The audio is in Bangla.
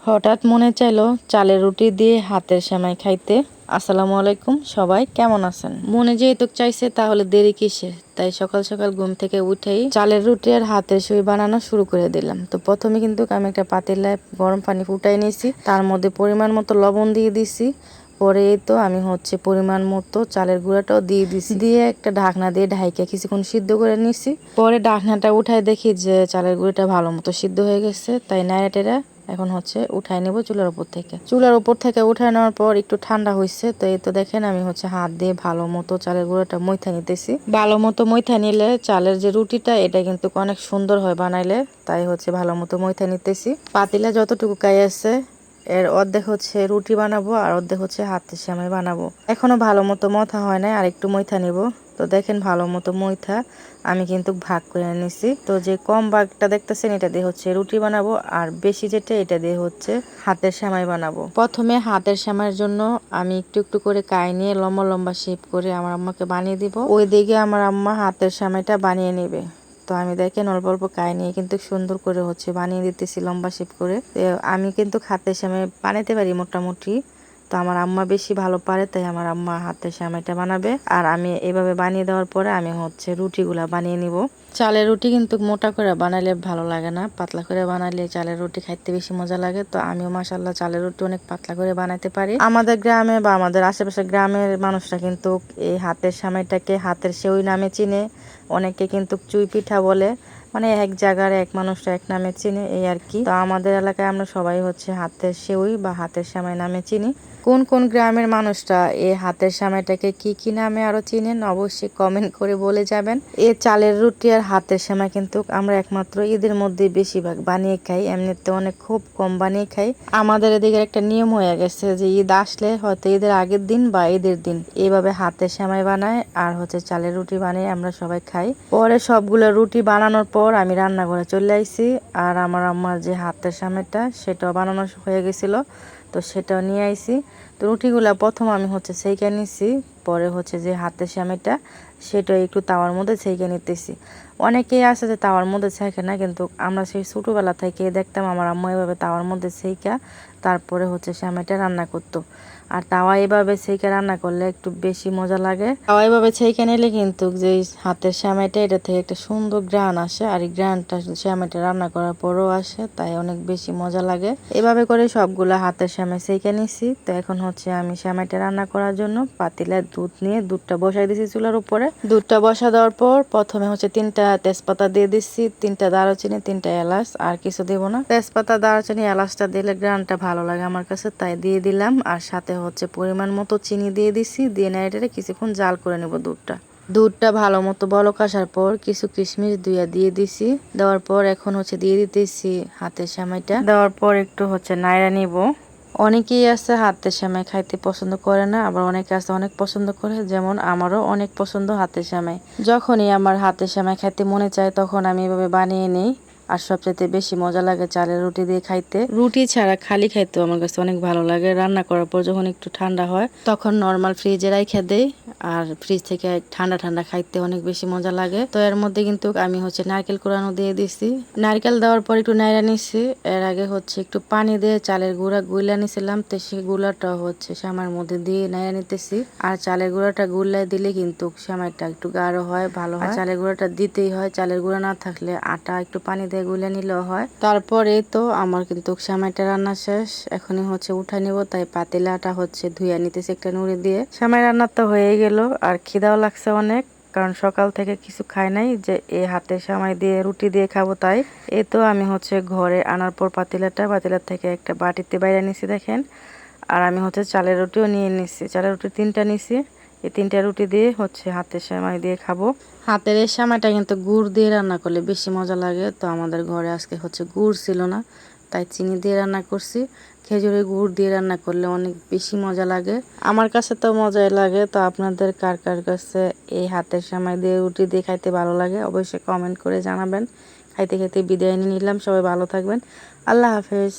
হঠাৎ মনে চাইলো চালের রুটি দিয়ে হাতের সেমাই খাইতে। আসসালামু আলাইকুম, সবাই কেমন আছেন? মনে যেহেতু চাইছে তাহলে দেরি কিসের, তাই সকাল সকাল ঘুম থেকে উঠেই চালের রুটি আর হাতের সেমাই বানানো শুরু করে দিলাম। তো প্রথমে কিন্তু আমি একটা পাতিলায় গরম পানি ফুটাই নিয়েছি, তার মধ্যে পরিমাণ মতো লবণ দিয়ে দিছি। পরে তো আমি পরিমাণ মতো চালের গুঁড়াটাও দিয়ে দিছি, দিয়ে একটা ঢাকনা দিয়ে ঢাইকে কিছুক্ষণ সিদ্ধ করে নিছি। পরে ঢাকনাটা উঠায় দেখি যে চালের গুঁড়িটা ভালো মতো সিদ্ধ হয়ে গেছে, তাই নাড়া টেরা এখন উঠাই নেব চুলার উপর থেকে উঠায় নেওয়ার পর একটু ঠান্ডা হয়েছে। তো এই তো দেখেন আমি হাত দিয়ে ভালো মতো চালের গুঁড়োটা মইথা নিতেছি। ভালো মতো মইথা নিলে চালের যে রুটিটা এটা কিন্তু অনেক সুন্দর হয় বানাইলে, তাই ভালো মতো মইথা নিতেছি। পাতিলা যতটুকু কাই আছে এর অর্ধেক রুটি বানাবো আর অর্ধেক হাতের সেমাই বানাবো। এখনো ভালো মতো মথা হয় নাই, আর একটু মইথা নিব। তো দেখেন ভালো মতো মইথা আমি কিন্তু ভাগ করে নিছি। তো যে কম ভাগটা দেখতেছেন এটা দিয়ে রুটি বানাবো, আর বেশি যেটা এটা দিয়ে হাতের সেমাই বানাবো। প্রথমে হাতের সেমাইয়ের জন্য আমি একটু একটু করে কাই নিয়ে লম্বা লম্বা শেপ করে আমার আম্মাকে বানিয়ে দিব। ওই দিকে আমার আম্মা হাতের সেমাইটা বানিয়ে নেবে। তো আমি দেখেন অল্প অল্প কাই নিয়ে কিন্তু সুন্দর করে বানিয়ে দিতেছি লম্বা শেপ করে। আমি কিন্তু হাতের সেমাই বানাইতে পারি মোটামুটি, তো আমার আম্মা বেশি ভালো পারে, তাই আমার আম্মা হাতের সেমাইটা বানাবে। আর আমি এভাবে বানিয়ে দেওয়ার পরে আমি রুটিগুলা বানিয়ে নিব। চালের রুটি কিন্তু মোটা করে বানাইলে ভালো লাগে না, পাতলা করে বানাইলে চালের রুটি খাইতে বেশি মজা লাগে। তো আমিও মাশাআল্লাহ চালের রুটি অনেক পাতলা করে বানাইতে পারি। আমাদের গ্রামে বা আমাদের আশেপাশে গ্রামের মানুষরা কিন্তু এই হাতের সেমাইটাকে হাতের সেউই নামে চিনে, অনেকে কিন্তু চুই পিঠা বলে, মানে এক জায়গার এক মানুষরা এক নামে চিনে, এই আর কি। তো আমাদের এলাকায় আমরা সবাই হাতের সেউই বা হাতের সেমাই নামে চিনি। কোন কোন গ্রামের মানুষরা এই হাতের সেমাইটাকে কি কি নামে আরো চিনেন অবশ্যই কমেন্ট করে বলে যাবেন। এই চালের রুটি আর হাতের সেমাই কিন্তু আমরা একমাত্র ঈদের মধ্যে বেশিরভাগ বানিয়ে খাই, এমনিতে অনেক খুব কম বানিয়ে খাই। আমাদের এদিকে একটা নিয়ম হয়ে গেছে যে ঈদ আসলে হয়তো ঈদের আগের দিন বা ঈদের দিন এইভাবে হাতের সেমাই বানায় আর চালের রুটি বানিয়ে আমরা সবাই খাই। পরে সবগুলো রুটি বানানোর পর আমি রান্নাঘরে চলে আইছি, আর আমার আম্মার যে হাতের সেমাইটা সেটাও বানানো হয়ে গেছিল, তো সেটাও নিয়ে আইছি। তো রুটিগুলা প্রথম আমি সেইকে নিছি, পরে যে হাতের সেমাইটা সেটা একটু তাওয়ার মধ্যে সেইকে নিতেছি। অনেকেই আছে যে তাওয়ার মধ্যে ছেঁকে না, কিন্তু আমরা সেই ছোটোবেলা থেকে দেখতাম আমার আম্মা এভাবে তাওয়ার মধ্যে সেইকা তারপরে সেমাইটা রান্না করতো। আর তাওয়া এভাবে সেইকে রান্না করলে একটু বেশি মজা লাগে। তাওয়া এভাবে সেইকে নিলে কিন্তু যে হাতের সেমাইটা এটা থেকে একটা সুন্দর গ্রান আসে, আর এই গ্রানটা সেমাইটা রান্না করার পরও আসে, তাই অনেক বেশি মজা লাগে। এভাবে করে সবগুলা হাতের সেমাই সেইকে নিছি। তো এখন আমি সেমাইটা রান্না করার জন্য পাতিলায় দুধ নিয়ে দুধটা বসাই দিছি চুলার উপরে। দুধটা বসা দেওয়ার পর প্রথমে 3টা তেজপাতা দিয়ে দিচ্ছি, 3টা দারুচিনি, 3টা এলাচ, আর কিছু দেবো না। তেজপাতা দারুচিনি এলাচটা দিলে গ্রানটা ভালো লাগে আমার কাছে, তাই দিয়ে দিলাম। আর সাথে পরিমাণ মতো চিনি দিয়ে দিছি, দিয়ে নেড়ে কিছুক্ষণ জাল করে নেব দুধটা ভালো মতো বলক আসার পর কিছু কিশমিশ দিয়ে দিছি। দেওয়ার পর এখন দিয়ে দিতেছি হাতের সেমাইটা। দেওয়ার পর একটু নাড়া নিব। অনেকেই আছে হাতের সেমাই খাইতে পছন্দ করে না, আবার অনেকে আছে অনেক পছন্দ করে, যেমন আমারও অনেক পছন্দ হাতের সেমাই। যখনই আমার হাতের সেমাই খাইতে মনে চায় তখন আমি এভাবে বানিয়ে নিই। আর সবচেয়ে বেশি মজা লাগে চালের রুটি দিয়ে খাইতে। রুটি ছাড়া খালি খাইতেও আমার কাছে অনেক ভালো লাগে। রান্না করার পর যখন একটু ঠান্ডা হয় তখন নর্মাল ফ্রিজে রাইখা দেই, আর ফ্রিজ থেকে ঠান্ডা ঠান্ডা খাইতে অনেক বেশি মজা লাগে। তো এর মধ্যে কিন্তু আমি নারকেল কোরানো দিয়ে দিছি। নারকেল দেওয়ার পর একটু নাড়া নিছি। এর আগে একটু পানি দিয়ে চালের গুঁড়া গুলা নিছিলাম, তো সেই গুলাটা সেমাইয়ের মধ্যে দিয়ে নাড়া নিতেছি। আর চালের গুঁড়াটা গুলাই দিলে কিন্তু সেমাইটা একটু গাঢ় হয়, ভালো হয়। চালের গুঁড়াটা দিতেই হয়, চালের গুঁড়া না থাকলে আটা একটু পানি দিয়ে গুলে নিলেও হয়। তারপরে তো আমার কিন্তু সেমাইটা রান্না শেষ, এখনই উঠাই নিব, তাই পাতিলাটা ধুইয়া নিতেছি একটা নুড়ি দিয়ে। সেমাই রান্না তো হয়ে গেল, আর খিদাও লাগছে অনেক, কারণ সকাল থেকে কিছু খাই নাই, যে এই হাতে সেমাই দিয়ে রুটি দিয়ে খাবো তাই। এই তো আমি ঘরে আনার পর পাতিলার থেকে একটা বাটিতে বাইরে নিছি দেখেন। আর আমি চালের রুটিও নিয়ে নিছি, চালের রুটি 3টা নিছি। এই 3টা রুটি দিয়ে হাতের সেমাই দিয়ে খাবো। হাতের এই সেমাইটা কিন্তু গুড় দিয়ে রান্না করলে বেশি মজা লাগে। তো আমাদের ঘরে আজকে গুড় ছিল না, তাই চিনি দিয়ে রান্না করছি। খেজুরের গুড় দিয়ে রান্না করলে অনেক বেশি মজা লাগে, আমার কাছে তো মজাই লাগে। তো আপনাদের কার কার কাছে এই হাতের সেমাই দিয়ে রুটি দিয়ে খাইতে ভালো লাগে অবশ্যই কমেন্ট করে জানাবেন। খাইতে খাইতে বিদায় নিয়ে নিলাম, সবাই ভালো থাকবেন, আল্লাহ হাফেজ।